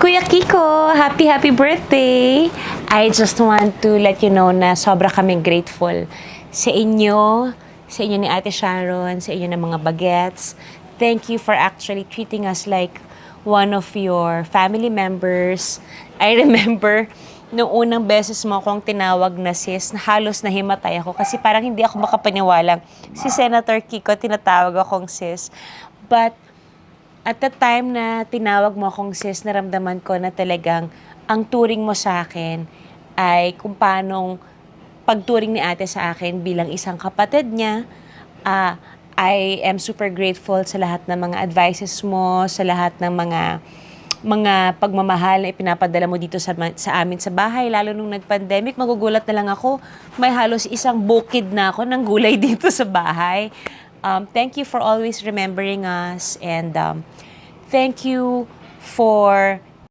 Kuya Kiko, happy birthday! I just want to let you know na sobra kaming grateful sa inyo ni Ate Sharon, sa inyo ng mga bagets. Thank you for actually treating us like one of your family members. I remember, nung unang beses mo akong tinawag na sis, na halos nahimatay ako kasi parang hindi ako makapaniwalang si Senator Kiko tinatawag akong sis. But at the time na tinawag mo akong sis, naramdaman ko na talagang ang turing mo sa akin ay kung paanong pagturing ni ate sa akin bilang isang kapatid niya. I am super grateful sa lahat ng mga advices mo, sa lahat ng mga pagmamahal na ipinapadala mo dito sa amin sa bahay. Lalo nung nag-pandemic, magugulat na lang ako. May halos isang bukid na ako ng gulay dito sa bahay. Thank you for always remembering us, and thank you for